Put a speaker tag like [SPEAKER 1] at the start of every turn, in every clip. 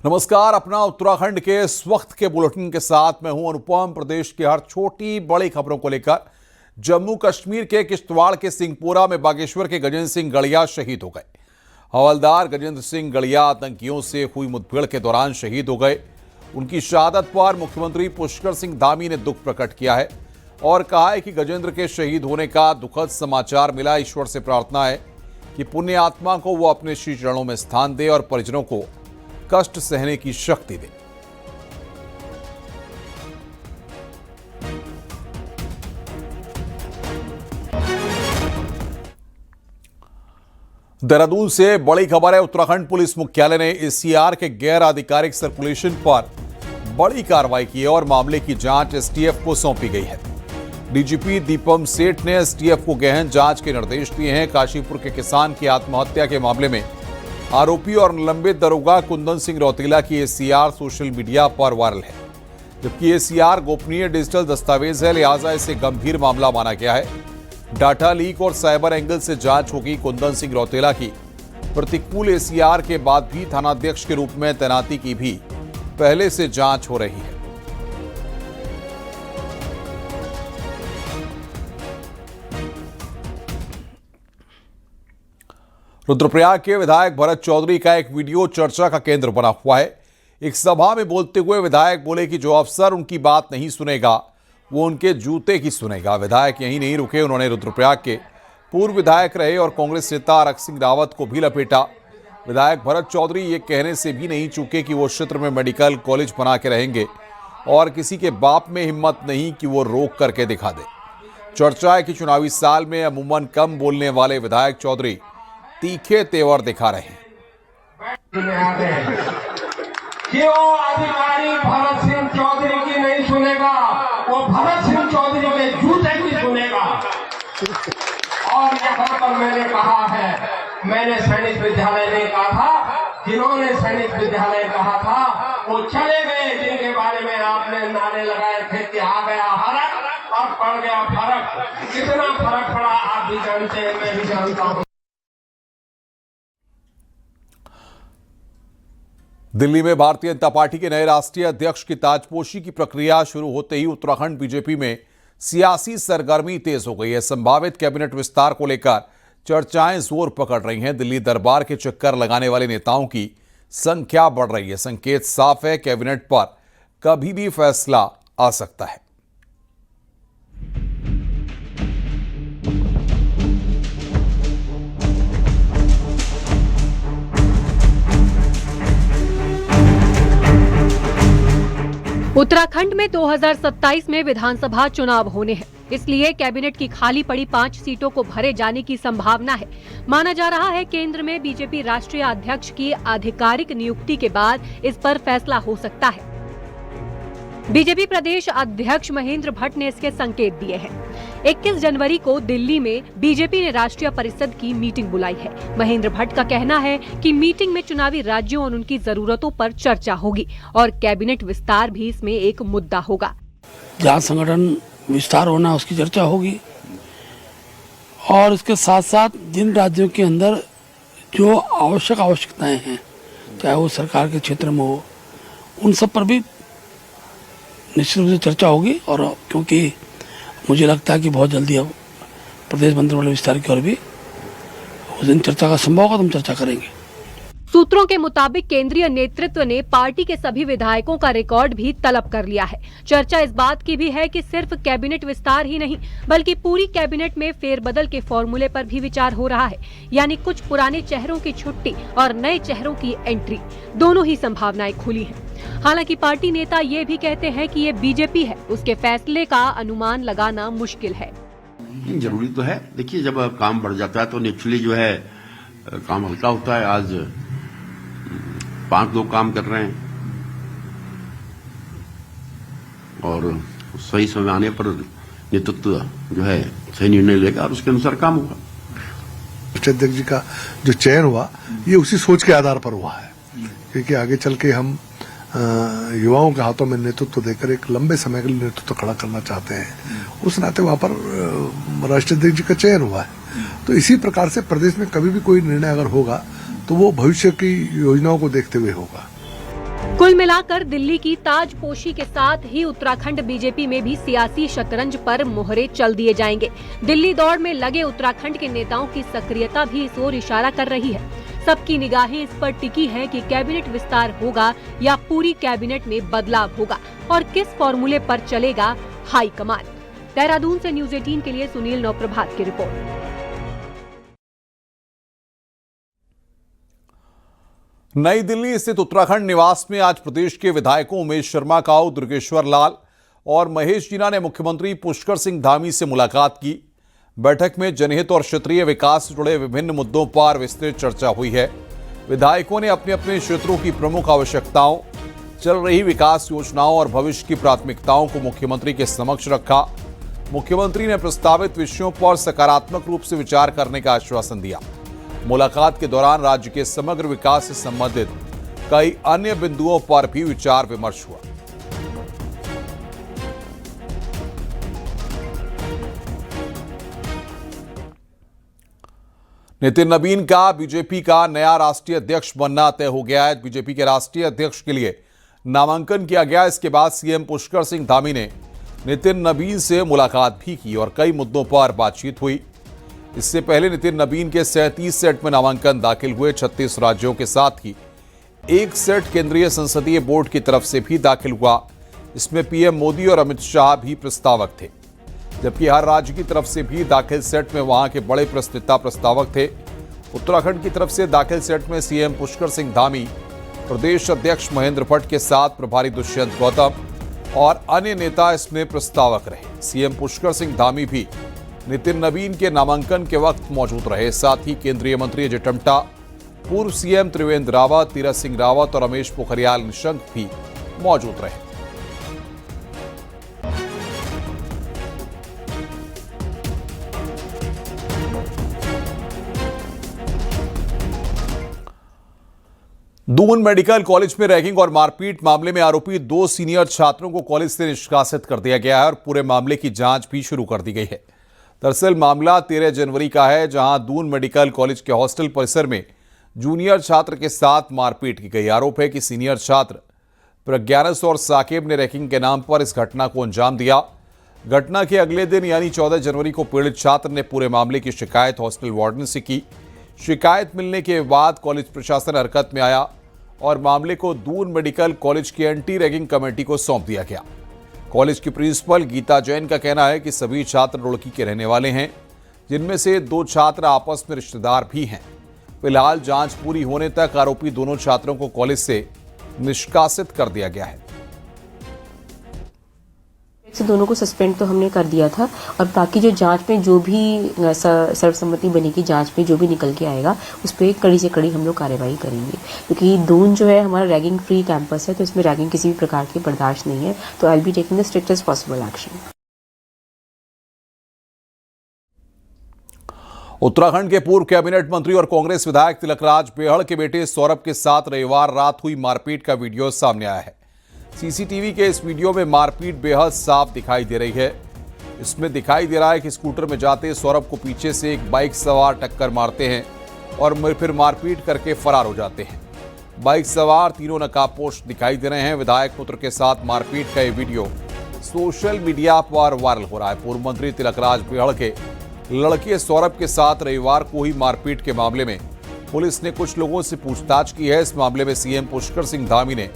[SPEAKER 1] नमस्कार। अपना उत्तराखंड के इस वक्त के बुलेटिन के साथ मैं हूं अनुपम। प्रदेश की हर छोटी बड़ी खबरों को लेकर जम्मू कश्मीर के किश्तवाड़ के सिंहपुरा में बागेश्वर के गजेंद्र सिंह गड़िया शहीद हो गए। हवलदार गजेंद्र सिंह गड़िया आतंकियों से हुई मुठभेड़ के दौरान शहीद हो गए। उनकी शहादत पर मुख्यमंत्री पुष्कर सिंह धामी ने दुख प्रकट किया है और कहा है कि गजेंद्र के शहीद होने का दुखद समाचार मिला। ईश्वर से प्रार्थना है कि पुण्य आत्मा को वो अपने श्री चरणों में स्थान दे और परिजनों को कष्ट सहने की शक्ति दे। देहरादून से बड़ी खबर है। उत्तराखंड पुलिस मुख्यालय ने एसीआर के गैर आधिकारिक सर्कुलेशन पर बड़ी कार्रवाई की है और मामले की जांच एसटीएफ को सौंपी गई है। डीजीपी दीपम सेठ ने एसटीएफ को गहन जांच के निर्देश दिए हैं। काशीपुर के किसान की आत्महत्या के मामले में आरोपी और निलंबित दरोगा कुंदन सिंह रौतेला की एसीआर सोशल मीडिया पर वायरल है, जबकि एसीआर गोपनीय डिजिटल दस्तावेज है, लिहाजा इसे गंभीर मामला माना गया है। डाटा लीक और साइबर एंगल से जांच होगी। कुंदन सिंह रौतेला की प्रतिकूल एसीआर के बाद भी थानाध्यक्ष के रूप में तैनाती की भी पहले से जांच हो रही है। रुद्रप्रयाग के विधायक भरत चौधरी का एक वीडियो चर्चा का केंद्र बना हुआ है। एक सभा में बोलते हुए विधायक बोले कि जो अफसर उनकी बात नहीं सुनेगा वो उनके जूते की सुनेगा। विधायक यहीं नहीं रुके, उन्होंने रुद्रप्रयाग के पूर्व विधायक रहे और कांग्रेस नेता आरक सिंह रावत को भी लपेटा। विधायक भरत चौधरी ये कहने से भी नहीं चूके कि वो क्षेत्र में मेडिकल कॉलेज बना के रहेंगे और किसी के बाप में हिम्मत नहीं कि वो रोक करके दिखा दे। चर्चा है कि चुनावी साल में अमूमन कम बोलने वाले विधायक चौधरी तीखे तेवर दिखा रहे हैं।
[SPEAKER 2] क्यों अधिकारी भरत सिंह चौधरी की नहीं सुनेगा, वो भरत सिंह चौधरी के जूते की सुनेगा। और यहाँ पर मैंने कहा है, मैंने सैनिक विद्यालय में कहा था, जिन्होंने सैनिक विद्यालय कहा था वो चले गए, जिनके बारे में आपने नारे लगाए थे कि आ गया हरक और पड़ गया फर्क। कितना फर्क पड़ा आप भी जानते हैं, मैं भी जानता हूँ।
[SPEAKER 1] दिल्ली में भारतीय जनता पार्टी के नए राष्ट्रीय अध्यक्ष की ताजपोशी की प्रक्रिया शुरू होते ही उत्तराखंड बीजेपी में सियासी सरगर्मी तेज हो गई है। संभावित कैबिनेट विस्तार को लेकर चर्चाएं जोर पकड़ रही हैं। दिल्ली दरबार के चक्कर लगाने वाले नेताओं की संख्या बढ़ रही है। संकेत साफ है, कैबिनेट पर कभी भी फैसला आ सकता है।
[SPEAKER 3] उत्तराखंड में 2027 में विधानसभा चुनाव होने हैं, इसलिए कैबिनेट की खाली पड़ी 5 सीटों को भरे जाने की संभावना है। माना जा रहा है केंद्र में बीजेपी राष्ट्रीय अध्यक्ष की आधिकारिक नियुक्ति के बाद इस पर फैसला हो सकता है। बीजेपी प्रदेश अध्यक्ष महेंद्र भट्ट ने इसके संकेत दिए हैं। 21 जनवरी को दिल्ली में बीजेपी ने राष्ट्रीय परिषद की मीटिंग बुलाई है। महेंद्र भट्ट का कहना है कि मीटिंग में चुनावी राज्यों और उनकी जरूरतों पर चर्चा होगी और कैबिनेट विस्तार भी इसमें एक मुद्दा होगा।
[SPEAKER 4] जहाँ संगठन विस्तार होना उसकी चर्चा होगी और इसके साथ साथ जिन राज्यों के अंदर जो आवश्यकताएं हैं, चाहे वो सरकार के क्षेत्र में हो, उन सब पर भी निश्चित रूप से चर्चा होगी। और क्योंकि मुझे लगता है कि बहुत जल्दी अब प्रदेश मंत्रिमंडल विस्तार की ओर भी उस दिन चर्चा का संभव होगा तो हम चर्चा करेंगे।
[SPEAKER 3] सूत्रों के मुताबिक केंद्रीय नेतृत्व ने पार्टी के सभी विधायकों का रिकॉर्ड भी तलब कर लिया है। चर्चा इस बात की भी है कि सिर्फ कैबिनेट विस्तार ही नहीं बल्कि पूरी कैबिनेट में फेरबदल के फॉर्मूले पर भी विचार हो रहा है, यानी कुछ पुराने चेहरों की छुट्टी और नए चेहरों की एंट्री, दोनों ही संभावनाएं खुली हैं। हालांकि पार्टी नेता ये भी कहते हैं कि ये बीजेपी है, उसके फैसले का अनुमान लगाना मुश्किल है।
[SPEAKER 5] जरूरी तो है, देखिए जब काम बढ़ जाता है तो नेचुरली जो है काम हल्का होता है। आज 5 लोग काम कर रहे हैं और सही समय आने पर नेतृत्व जो है सही निर्णय लेगा और उसके अनुसार काम होगा।
[SPEAKER 6] राष्ट्रीय अध्यक्ष जी का जो चयन हुआ ये उसी सोच के आधार पर हुआ है, क्योंकि आगे चल के हम युवाओं के हाथों में नेतृत्व देकर एक लंबे समय के लिए नेतृत्व खड़ा करना चाहते हैं। उस नाते वहां पर राष्ट्रीय अध्यक्ष जी का चयन हुआ है। तो इसी प्रकार से प्रदेश में कभी भी कोई निर्णय अगर होगा तो वो भविष्य की योजनाओं को देखते हुए होगा।
[SPEAKER 3] कुल मिलाकर दिल्ली की ताजपोशी के साथ ही उत्तराखंड बीजेपी में भी सियासी शतरंज पर मोहरे चल दिए जाएंगे। दिल्ली दौड़ में लगे उत्तराखंड के नेताओं की सक्रियता भी इस ओर इशारा कर रही है। सबकी निगाहें इस पर टिकी हैं कि कैबिनेट विस्तार होगा या पूरी कैबिनेट में बदलाव होगा और किस फॉर्मूले पर चलेगा हाईकमान। देहरादून से न्यूज 18 के लिए सुनील नौप्रभात की रिपोर्ट।
[SPEAKER 1] नई दिल्ली स्थित उत्तराखंड निवास में आज प्रदेश के विधायकों उमेश शर्मा काऊ, दुर्गेश्वर लाल और महेश जीना ने मुख्यमंत्री पुष्कर सिंह धामी से मुलाकात की। बैठक में जनहित और क्षेत्रीय विकास से जुड़े विभिन्न मुद्दों पर विस्तृत चर्चा हुई है। विधायकों ने अपने अपने क्षेत्रों की प्रमुख आवश्यकताओं, चल रही विकास योजनाओं और भविष्य की प्राथमिकताओं को मुख्यमंत्री के समक्ष रखा। मुख्यमंत्री ने प्रस्तावित विषयों पर सकारात्मक रूप से विचार करने का आश्वासन दिया। मुलाकात के दौरान राज्य के समग्र विकास से संबंधित कई अन्य बिंदुओं पर भी विचार विमर्श हुआ। नितिन नवीन का बीजेपी का नया राष्ट्रीय अध्यक्ष बनना तय हो गया है। बीजेपी के राष्ट्रीय अध्यक्ष के लिए नामांकन किया गया। इसके बाद सीएम पुष्कर सिंह धामी ने नितिन नवीन से मुलाकात भी की और कई मुद्दों पर बातचीत हुई। इससे पहले नितिन नवीन के 37 सेट में नामांकन दाखिल हुए। 36 राज्यों के साथ ही एक सेट केंद्रीय संसदीय बोर्ड की तरफ से भी दाखिल हुआ। इसमें पीएम मोदी और अमित शाह भी प्रस्तावक थे, जबकि हर राज्य की तरफ से भी दाखिल सेट में वहां के बड़े नेता प्रस्तावक थे। उत्तराखंड की तरफ से दाखिल सेट में सीएम पुष्कर सिंह धामी, प्रदेश अध्यक्ष महेंद्र भट्ट के साथ प्रभारी दुष्यंत गौतम और अन्य नेता इसमें प्रस्तावक रहे। सीएम पुष्कर सिंह धामी भी नितिन नवीन के नामांकन के वक्त मौजूद रहे। साथ ही केंद्रीय मंत्री अजय टम्टा, पूर्व सीएम त्रिवेंद्र रावत, तीरथ सिंह रावत और रमेश पोखरियाल निशंक भी मौजूद रहे। दून मेडिकल कॉलेज में रैगिंग और मारपीट मामले में आरोपी 2 सीनियर छात्रों को कॉलेज से निष्कासित कर दिया गया है और पूरे मामले की जांच भी शुरू कर दी गई है। दरअसल मामला 13 जनवरी का है, जहां दून मेडिकल कॉलेज के हॉस्टल परिसर में जूनियर छात्र के साथ मारपीट की गई। आरोप है कि सीनियर छात्र प्रज्ञानस और साकेब ने रैगिंग के नाम पर इस घटना को अंजाम दिया। घटना के अगले दिन यानी 14 जनवरी को पीड़ित छात्र ने पूरे मामले की शिकायत हॉस्टल वार्डन से की। शिकायत मिलने के बाद कॉलेज प्रशासन हरकत में आया और मामले को दून मेडिकल कॉलेज की एंटी रैगिंग कमेटी को सौंप दिया गया। कॉलेज की प्रिंसिपल गीता जैन का कहना है कि सभी छात्र रुड़की के रहने वाले हैं, जिनमें से 2 छात्र आपस में रिश्तेदार भी हैं। फिलहाल जांच पूरी होने तक आरोपी दोनों छात्रों को कॉलेज से निष्कासित कर दिया गया है।
[SPEAKER 7] से दोनों को सस्पेंड तो हमने कर दिया था और बाकी जो जांच में जो भी सर्वसम्मति बनेगी, जांच में जो भी निकल के आएगा उस पर कड़ी से कड़ी हम लोग कार्रवाई करेंगे, क्योंकि दून जो है हमारा रैगिंग फ्री कैंपस है, तो इसमें रैगिंग किसी भी प्रकार की बर्दाश्त नहीं है। तो I will be taking the strictest possible action.
[SPEAKER 1] Uttarakhand के पूर्व कैबिनेट मंत्री और कांग्रेस विधायक तिलकराज बेहड़ के बेटे सौरभ के साथ रविवार रात हुई मारपीट का वीडियो सामने आया है। सीसीटीवी के इस वीडियो में मारपीट बेहद साफ दिखाई दे रही है। इसमें दिखाई दे रहा है कि स्कूटर में जाते सौरभ को पीछे से एक बाइक सवार टक्कर मारते हैं और फिर मारपीट करके फरार हो जाते हैं। बाइक सवार तीनों नकाबपोश दिखाई दे रहे हैं। विधायक पुत्र के साथ मारपीट का ये वीडियो सोशल मीडिया पर वायरल हो रहा है। पूर्व मंत्री तिलकराज बेहड़ के लड़के सौरभ के साथ रविवार को हुई मारपीट के मामले में पुलिस ने कुछ लोगों से पूछताछ की है। इस मामले में सीएम पुष्कर सिंह धामी ने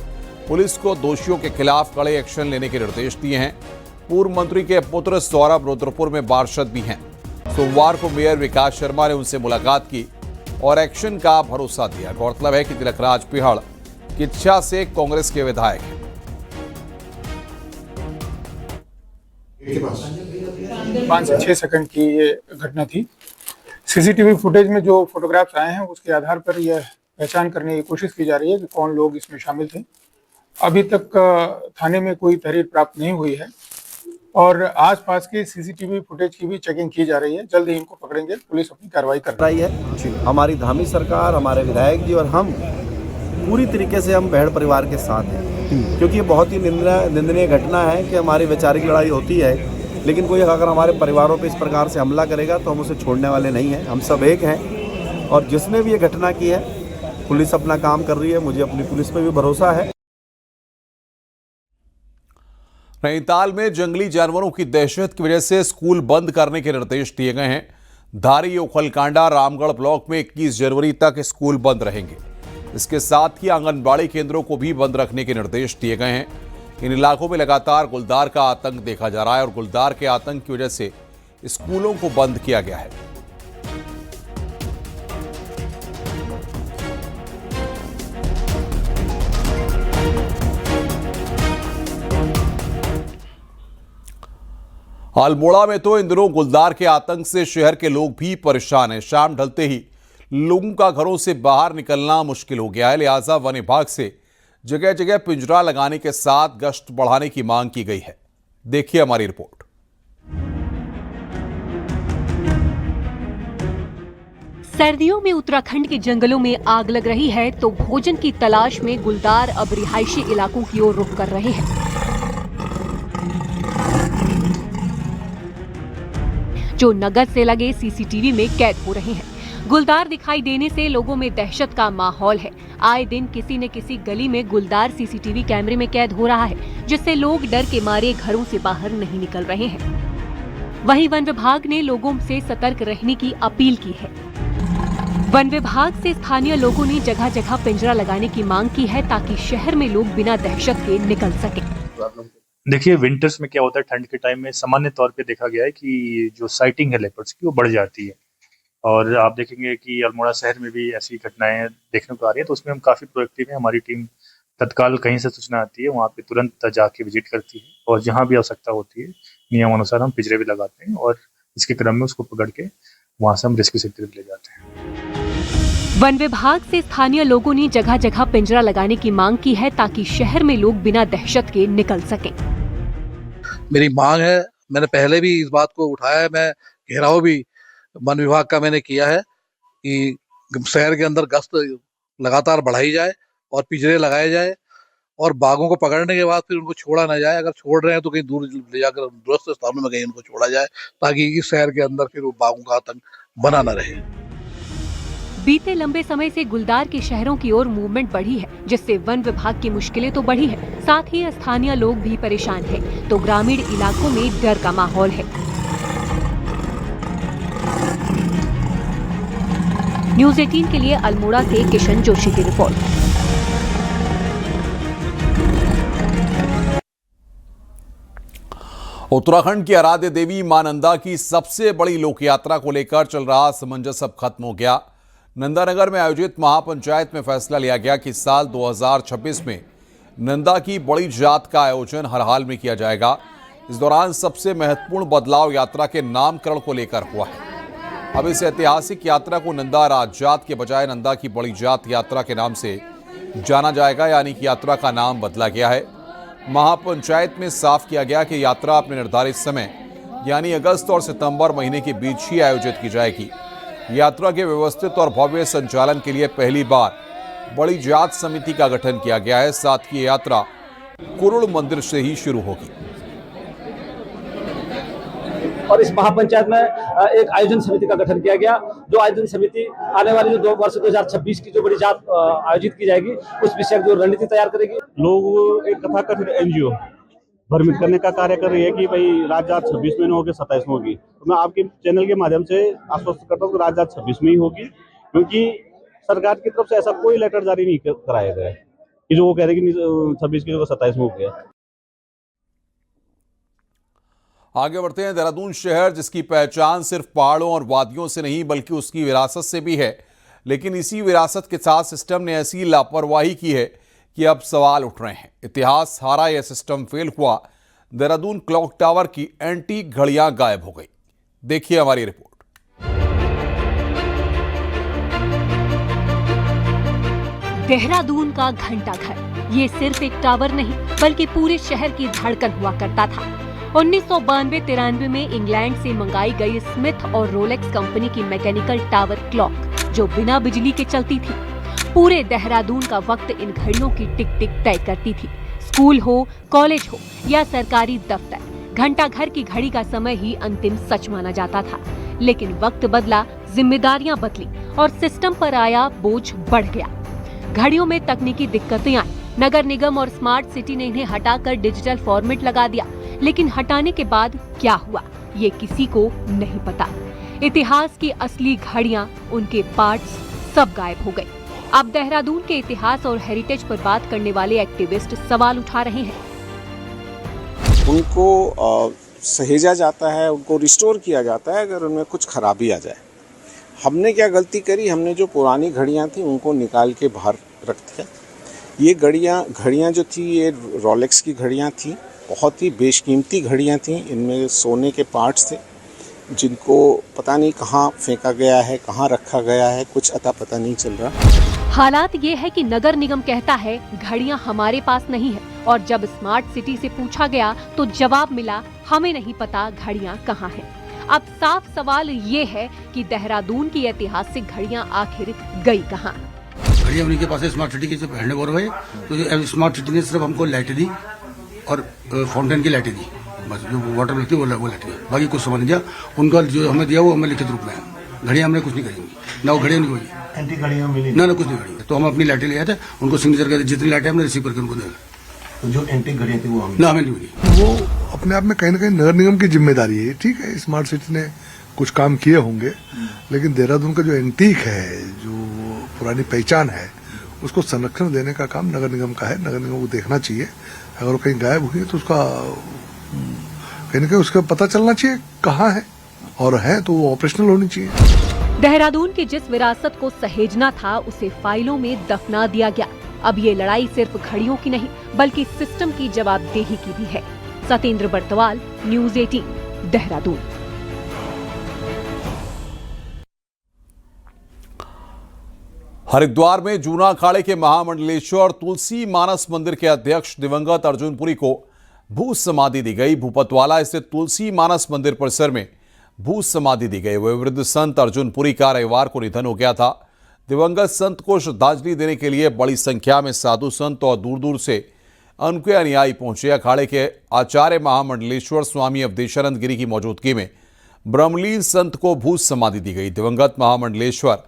[SPEAKER 1] पुलिस को दोषियों के खिलाफ कड़े एक्शन लेने के निर्देश दिए हैं। पूर्व मंत्री के पुत्र सौरभ रुद्रपुर में पार्षद भी हैं। सोमवार को मेयर विकास शर्मा ने उनसे मुलाकात की और एक्शन का भरोसा दिया। गौरतलब है कि तिलकराज बेहड़ किच्छा से कांग्रेस के विधायक हैं।
[SPEAKER 8] 5 से 6 सेकंड की ये घटना थी। सीसीटीवी फुटेज में जो फोटोग्राफ्स आए हैं उसके आधार पर यह पहचान करने की कोशिश की जा रही है कि कौन लोग इसमें शामिल थे। अभी तक थाने में कोई तहरीर प्राप्त नहीं हुई है और आसपास के सीसीटीवी फुटेज की भी चेकिंग की जा रही है। जल्द ही इनको पकड़ेंगे, पुलिस अपनी कार्रवाई कर रही
[SPEAKER 9] है। हमारी धामी सरकार, हमारे विधायक जी और हम पूरी तरीके से हम बेहड़ परिवार के साथ हैं, क्योंकि ये बहुत ही निंदनीय घटना है कि हमारी वैचारिक लड़ाई होती है, लेकिन कोई अगर हमारे परिवारों पर इस प्रकार से हमला करेगा तो हम उसे छोड़ने वाले नहीं हैं। हम सब एक हैं और जिसने भी ये घटना की है पुलिस अपना काम कर रही है। मुझे अपनी पुलिस पर भी भरोसा है।
[SPEAKER 1] नैनीताल में जंगली जानवरों की दहशत की वजह से स्कूल बंद करने के निर्देश दिए गए हैं। धारी ओखलकांडा रामगढ़ ब्लॉक में 21 जनवरी तक स्कूल बंद रहेंगे। इसके साथ ही आंगनबाड़ी केंद्रों को भी बंद रखने के निर्देश दिए गए हैं। इन इलाकों में लगातार गुलदार का आतंक देखा जा रहा है और गुलदार के आतंक की वजह से स्कूलों को बंद किया गया है। अल्मोड़ा में तो इन दिनों गुलदार के आतंक से शहर के लोग भी परेशान हैं। शाम ढलते ही लोगों का घरों से बाहर निकलना मुश्किल हो गया है। लिहाजा वन विभाग से जगह जगह पिंजरा लगाने के साथ गश्त बढ़ाने की मांग की गई है। देखिए हमारी रिपोर्ट।
[SPEAKER 3] सर्दियों में उत्तराखंड के जंगलों में आग लग रही है तो भोजन की तलाश में गुलदार अब रिहायशी इलाकों की ओर रुख कर रहे हैं। जो नगर से लगे सीसीटीवी में कैद हो रहे हैं। गुलदार दिखाई देने से लोगों में दहशत का माहौल है। आए दिन किसी न किसी गली में गुलदार सीसीटीवी कैमरे में कैद हो रहा है, जिससे लोग डर के मारे घरों से बाहर नहीं निकल रहे हैं। वहीं वन विभाग ने लोगों से सतर्क रहने की अपील की है। वन विभाग से स्थानीय लोगों ने जगह जगह पिंजरा लगाने की मांग की है ताकि शहर में लोग बिना दहशत के निकल सकें।
[SPEAKER 10] देखिए, विंटर्स में क्या होता है, ठंड के टाइम में सामान्य तौर पे देखा गया है कि जो साइटिंग है लेपर्ड्स की वो बढ़ जाती है। और आप देखेंगे कि अल्मोड़ा शहर में भी ऐसी घटनाएं देखने को आ रही है, तो उसमें हम काफ़ी प्रोएक्टिव हैं। हमारी टीम तत्काल कहीं से सूचना आती है वहाँ पे तुरंत जाके विजिट करती है और जहाँ भी आवश्यकता होती है नियमानुसार हम पिंजरे भी लगाते हैं और इसके क्रम में उसको पकड़ के वहाँ से हम रेस्क्यू सेंटर भी ले जाते हैं।
[SPEAKER 3] वन विभाग से स्थानीय लोगों ने जगह जगह पिंजरा लगाने की मांग की है ताकि शहर में लोग बिना दहशत के निकल सकें।
[SPEAKER 11] मेरी मांग है, मैंने पहले भी इस बात को उठाया है, मैं घेराव भी वन विभाग का मैंने किया है कि शहर के अंदर गश्त लगातार बढ़ाई जाए और पिंजरे लगाए जाए और बाघों को पकड़ने के बाद फिर उनको छोड़ा ना जाए। अगर छोड़ रहे हैं तो कहीं दूर ले जाकर दूरस्थ स्थानों में कहीं उनको छोड़ा जाए ताकि इस शहर के अंदर फिर वो बाघों का आतंक बना न रहे।
[SPEAKER 3] बीते लंबे समय से गुलदार के शहरों की ओर मूवमेंट बढ़ी है, जिससे वन विभाग की मुश्किलें तो बढ़ी है, साथ ही स्थानीय लोग भी परेशान हैं, तो ग्रामीण इलाकों में डर का माहौल है। न्यूज़ 18 के लिए अल्मोड़ा से किशन जोशी की रिपोर्ट।
[SPEAKER 1] उत्तराखंड की आराध्य देवी मां नंदा की सबसे बड़ी लोक यात्रा को लेकर चल रहा असमंजस अब खत्म हो गया। नंदानगर में आयोजित महापंचायत में फैसला लिया गया कि साल 2026 में नंदा की बड़ी जात का आयोजन हर हाल में किया जाएगा। इस दौरान सबसे महत्वपूर्ण बदलाव यात्रा के नामकरण को लेकर हुआ है। अब इस ऐतिहासिक यात्रा को नंदा राजजात के बजाय नंदा की बड़ी जात यात्रा के नाम से जाना जाएगा, यानी कि यात्रा का नाम बदला गया है। महापंचायत में साफ किया गया कि यात्रा अपने निर्धारित समय यानी अगस्त और सितंबर महीने के बीच ही आयोजित की जाएगी। यात्रा के व्यवस्थित और भव्य संचालन के लिए पहली बार बड़ी जात समिति का गठन किया गया है। साथ ही यात्रा कुरुड़ मंदिर से ही शुरू होगी।
[SPEAKER 12] और इस महापंचायत में एक आयोजन समिति का गठन किया गया, जो आयोजन समिति आने वाली जो वर्ष 2026 की जो बड़ी जात आयोजित की जाएगी उस विषय जो रणनीति तैयार करेगी।
[SPEAKER 13] लोग एक कथाकथित एनजीओ भ्रमित करने का कार्य कर रही है कि भाई राजजात 26 में होगी 27 में होगी। तो मैं आपके चैनल के माध्यम से आश्वस्त करता हूँ कि राजजात 26 में ही होगी, क्योंकि सरकार की तरफ से ऐसा कोई लेटर जारी नहीं कराया गया है कि जो वो कह रहे कि 26 की जगह 27 में हो गया।
[SPEAKER 1] आगे बढ़ते हैं। देहरादून शहर जिसकी पहचान सिर्फ पहाड़ों और वादियों से नहीं बल्कि उसकी विरासत से भी है, लेकिन इसी विरासत के साथ सिस्टम ने ऐसी लापरवाही की है कि अब सवाल उठ रहे हैं। इतिहास हारा यह सिस्टम फेल हुआ। देहरादून क्लॉक टावर की एंटीक घड़ियां गायब हो गई। देखिए हमारी रिपोर्ट।
[SPEAKER 3] देहरादून का घंटाघर ये सिर्फ एक टावर नहीं बल्कि पूरे शहर की धड़कन हुआ करता था। 1992-93 में इंग्लैंड से मंगाई गई स्मिथ और रोलेक्स कंपनी की मैकेनिकल टावर क्लॉक, जो बिना बिजली के चलती थी। पूरे देहरादून का वक्त इन घड़ियों की टिक टिक तय करती थी। स्कूल हो, कॉलेज हो या सरकारी दफ्तर, घंटाघर की घड़ी का समय ही अंतिम सच माना जाता था। लेकिन वक्त बदला, जिम्मेदारियां बदली और सिस्टम पर आया बोझ बढ़ गया। घड़ियों में तकनीकी दिक्कतें आई। नगर निगम और स्मार्ट सिटी ने इन्हें हटाकर डिजिटल फॉर्मेट लगा दिया। लेकिन हटाने के बाद क्या हुआ ये किसी को नहीं पता। इतिहास की असली घड़ियां, उनके पार्ट्स सब गायब हो गए। अब देहरादून के इतिहास और हेरिटेज पर बात करने वाले एक्टिविस्ट सवाल उठा रहे हैं।
[SPEAKER 14] उनको सहेजा जाता है, उनको रिस्टोर किया जाता है अगर उनमें कुछ खराबी आ जाए। हमने क्या गलती करी, हमने जो पुरानी घड़ियां थी उनको निकाल के बाहर रख दिया। ये घड़ियां जो थी ये रोलेक्स की घड़ियां थी, बहुत ही बेशकीमती घड़ियां थी। इनमें सोने के पार्ट्स थे जिनको पता नहीं कहाँ फेंका गया है, कहाँ रखा गया है, कुछ अता पता नहीं चल रहा।
[SPEAKER 3] हालात ये है कि नगर निगम कहता है घड़ियां हमारे पास नहीं है, और जब स्मार्ट सिटी से पूछा गया तो जवाब मिला हमें नहीं पता घड़ियां कहाँ हैं। अब साफ सवाल ये है कि देहरादून की ऐतिहासिक घड़ियां आखिर गई कहाँ।
[SPEAKER 4] घड़ियां उन्हीं के पास है, स्मार्ट सिटी के से पहले बोल रहे, तो स्मार्ट सिटी ने सिर्फ हमको लाइटें दी और फाउंटेन की लाइटें दी, बस जो वाटर लगती है वो लाइटें दी, बाकी कुछ समझ नहीं दिया। उनका जो हमें दिया वो हमें लिखित रूप में है। घड़ियां हमने कुछ नहीं करी, ना वो घड़ियां नहीं हुई,
[SPEAKER 13] एंटी घड़ियां मिली
[SPEAKER 4] ना कुछ नहीं करी। तो हम अपनी लाइटें ले आए थे, उनको सिग्नेचर करके जितनी लाइटें हमने रिसीव करके उनको दे।
[SPEAKER 13] तो जो एंटी घड़ियां थी वो हमें
[SPEAKER 6] नहीं मिली। वो अपने आप में कहीं ना कहीं नगर निगम की जिम्मेदारी है। ठीक है, स्मार्ट सिटी ने कुछ काम किए होंगे, लेकिन देहरादून का जो एंटीक है, जो पुरानी पहचान है, उसको संरक्षण देने का काम नगर निगम का है। नगर निगम को देखना चाहिए, अगर वो कहीं गायब हुई है तो उसका कहीं ना कहीं उसका पता चलना चाहिए कहाँ है, और है तो वो ऑपरेशनल होनी चाहिए।
[SPEAKER 3] देहरादून की जिस विरासत को सहेजना था उसे फाइलों में दफना दिया गया। अब ये लड़ाई सिर्फ घड़ियों की नहीं बल्कि सिस्टम की जवाबदेही की भी है। सतेंद्र बर्तवाल, न्यूज़ 18, देहरादून।
[SPEAKER 1] हरिद्वार में जूना अखाड़े के महामंडलेश्वर तुलसी मानस मंदिर के अध्यक्ष दिवंगत अर्जुनपुरी को भू समाधि दी गई। भूपतवाला स्थित तुलसी मानस मंदिर परिसर में भू समाधि दी गई। वयोवृद्ध संत अर्जुनपुरी का रविवार को निधन हो गया था। दिवंगत संत को श्रद्धांजलि देने के लिए बड़ी संख्या में साधु संत और दूर दूर से उनके अनुयायी पहुंचे। अखाड़े के आचार्य महामंडलेश्वर स्वामी अवधेशानंद गिरी की मौजूदगी में ब्रह्मलीन संत को भू समाधि दी गई। दिवंगत महामंडलेश्वर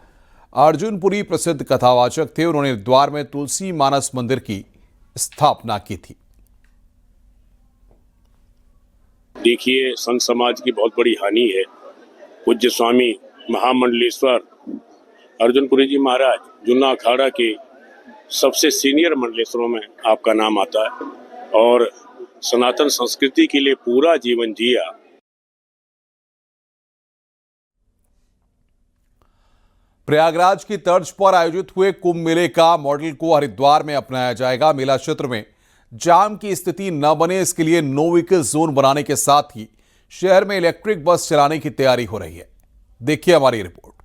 [SPEAKER 1] अर्जुनपुरी प्रसिद्ध कथावाचक थे। उन्होंने हरिद्वार में तुलसी मानस मंदिर की स्थापना की थी।
[SPEAKER 15] देखिए, संत समाज की बहुत बड़ी हानि है। पूज्य स्वामी महामंडलेश्वर अर्जुनपुरी जी महाराज जूना अखाड़ा के सबसे सीनियर मंडलेश्वरों में आपका नाम आता है और सनातन संस्कृति के लिए पूरा जीवन जिया।
[SPEAKER 1] प्रयागराज की तर्ज पर आयोजित हुए कुंभ मेले का मॉडल को हरिद्वार में अपनाया जाएगा। मेला क्षेत्र में जाम की स्थिति न बने, इसके लिए नो व्हीकल जोन बनाने के साथ ही शहर में इलेक्ट्रिक बस चलाने की तैयारी हो रही है। देखिए हमारी रिपोर्ट।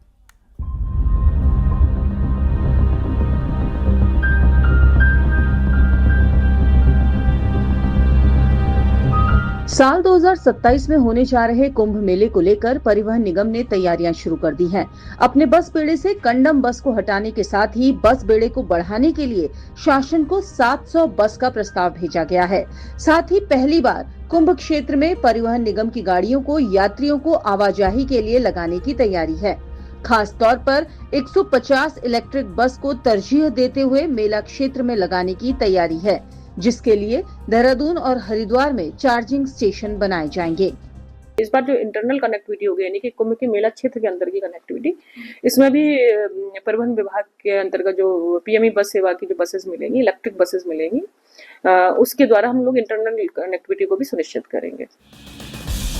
[SPEAKER 16] साल 2027 में होने जा रहे कुंभ मेले को लेकर परिवहन निगम ने तैयारियां शुरू कर दी हैं। अपने बस बेड़े से कंडम बस को हटाने के साथ ही बस बेड़े को बढ़ाने के लिए शासन को 700 बस का प्रस्ताव भेजा गया है। साथ ही पहली बार कुंभ क्षेत्र में परिवहन निगम की गाड़ियों को यात्रियों को आवाजाही के लिए लगाने की तैयारी है। खास तौर पर 150 इलेक्ट्रिक बस को तरजीह देते हुए मेला क्षेत्र में लगाने की तैयारी है, जिसके लिए देहरादून और हरिद्वार में चार्जिंग स्टेशन बनाए जाएंगे।
[SPEAKER 17] इस बार जो इंटरनल कनेक्टिविटी होगी, यानी कि कुंभ के मेला क्षेत्र के अंदर की कनेक्टिविटी, इसमें भी परिवहन विभाग के अंतर्गत जो पीएमई बस सेवा की जो बसेस मिलेंगी, इलेक्ट्रिक बसेस मिलेंगी, उसके द्वारा हम लोग इंटरनल कनेक्टिविटी को भी सुनिश्चित करेंगे।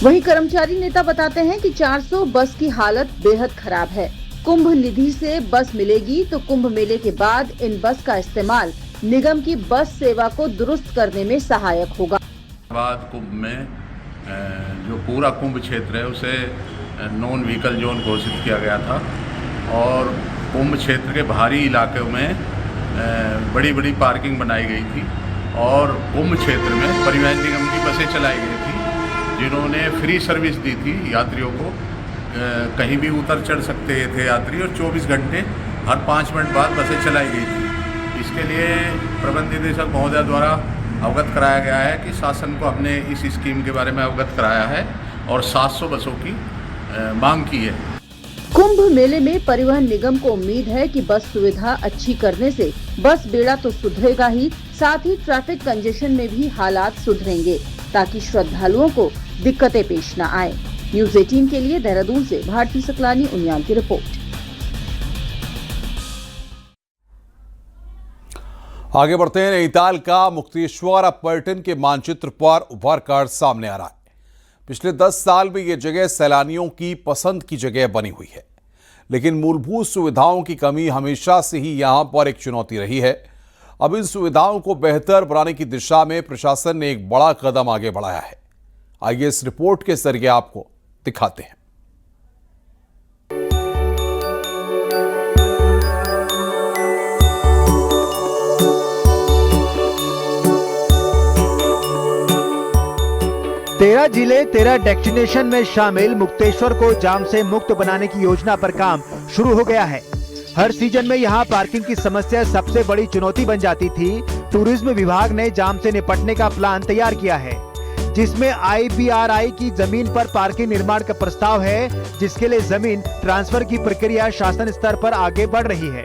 [SPEAKER 16] वहीं कर्मचारी नेता बताते हैं कि 400 बस की हालत बेहद खराब है। कुंभ निधि से बस मिलेगी तो कुंभ मेले के बाद इन बस का इस्तेमाल निगम की बस सेवा को दुरुस्त करने में सहायक होगा।
[SPEAKER 18] बाद कुंभ में जो पूरा कुंभ क्षेत्र है उसे नॉन व्हीकल जोन घोषित किया गया था और कुंभ क्षेत्र के बाहरी इलाकों में बड़ी बड़ी पार्किंग बनाई गई थी और कुंभ क्षेत्र में परिवहन निगम की बसें चलाई गई थी, जिन्होंने फ्री सर्विस दी थी यात्रियों को। कहीं भी उतर चढ़ सकते थे यात्री और 24 घंटे हर 5 मिनट बाद बसें चलाई गई थी। इसके लिए प्रबंध निदेशक महोदय द्वारा अवगत कराया गया है कि शासन को हमने इस स्कीम के बारे में अवगत कराया है और 700 बसों की मांग की है।
[SPEAKER 16] कुंभ मेले में परिवहन निगम को उम्मीद है कि बस सुविधा अच्छी करने से बस बेड़ा तो सुधरेगा ही, साथ ही ट्रैफिक कंजेशन में भी हालात सुधरेंगे ताकि श्रद्धालुओं को दिक्कतें पेश न आए। न्यूज 18 के लिए देहरादून से भारती सकलानी उनियाल की रिपोर्ट।
[SPEAKER 1] आगे बढ़ते हैं। नैनीताल का मुक्तेश्वर अब पर्यटन के मानचित्र पर उभर कर सामने आ रहा है। पिछले 10 साल में यह जगह सैलानियों की पसंद की जगह बनी हुई है, लेकिन मूलभूत सुविधाओं की कमी हमेशा से ही यहां पर एक चुनौती रही है। अब इन सुविधाओं को बेहतर बनाने की दिशा में प्रशासन ने एक बड़ा कदम आगे बढ़ाया है। आइए इस रिपोर्ट के जरिए आपको दिखाते हैं।
[SPEAKER 19] तेरह जिले 13 डेस्टिनेशन में शामिल मुक्तेश्वर को जाम से मुक्त बनाने की योजना पर काम शुरू हो गया है। हर सीजन में यहां पार्किंग की समस्या सबसे बड़ी चुनौती बन जाती थी। टूरिज्म विभाग ने जाम से निपटने का प्लान तैयार किया है, जिसमें IBRI की जमीन पर पार्किंग निर्माण का प्रस्ताव है, जिसके लिए जमीन ट्रांसफर की प्रक्रिया शासन स्तर पर आगे बढ़ रही है।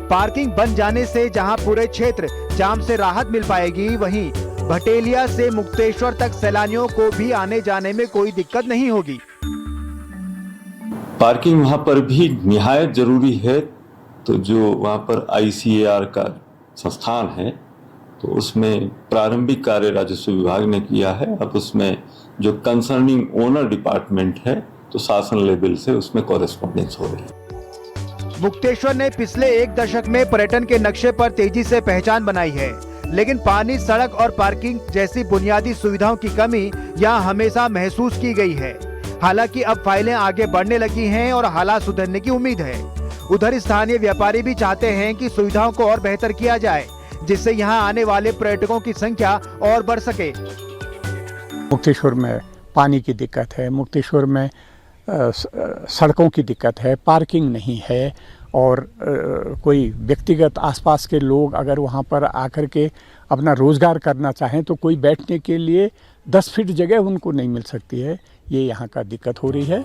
[SPEAKER 19] पार्किंग बन जाने से जहां पूरे क्षेत्र जाम से राहत मिल पाएगी, वहीं भटेलिया से मुक्तेश्वर तक सैलानियों को भी आने जाने में कोई दिक्कत नहीं होगी।
[SPEAKER 20] पार्किंग वहाँ पर भी निहायत जरूरी है, तो जो वहाँ पर ICAR का संस्थान है, तो उसमें प्रारंभिक कार्य राजस्व विभाग ने किया है। अब उसमें जो कंसर्निंग ओनर डिपार्टमेंट है, तो शासन लेवल से उसमें कॉरेस्पॉन्डेंस हो रही है।
[SPEAKER 19] मुक्तेश्वर ने पिछले 1 दशक में पर्यटन के नक्शे पर तेजी से पहचान बनाई है, लेकिन पानी, सड़क और पार्किंग जैसी बुनियादी सुविधाओं की कमी यहाँ हमेशा महसूस की गई है। हालांकि अब फाइलें आगे बढ़ने लगी हैं और हालात सुधरने की उम्मीद है। उधर स्थानीय व्यापारी भी चाहते हैं कि सुविधाओं को और बेहतर किया जाए, जिससे यहाँ आने वाले पर्यटकों की संख्या और बढ़ सके।
[SPEAKER 8] मुक्तेश्वर में पानी की दिक्कत है, मुक्तेश्वर में सड़कों की दिक्कत है, पार्किंग नहीं है, और कोई व्यक्तिगत आसपास के लोग अगर वहाँ पर आकर के अपना रोजगार करना चाहें तो कोई बैठने के लिए 10 फीट जगह उनको नहीं मिल सकती है। ये यहाँ का दिक्कत हो रही है।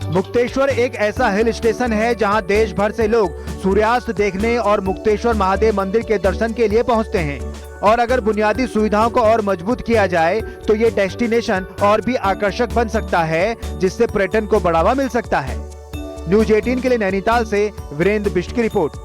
[SPEAKER 19] मुक्तेश्वर एक ऐसा हिल स्टेशन है जहां देश भर से लोग सूर्यास्त देखने और मुक्तेश्वर महादेव मंदिर के दर्शन के लिए पहुंचते हैं। और अगर बुनियादी सुविधाओं को और मजबूत किया जाए तो ये डेस्टिनेशन और भी आकर्षक बन सकता है, जिससे पर्यटन को बढ़ावा मिल सकता है। न्यूज 18 के लिए नैनीताल से वीरेंद्र बिष्ट की रिपोर्ट।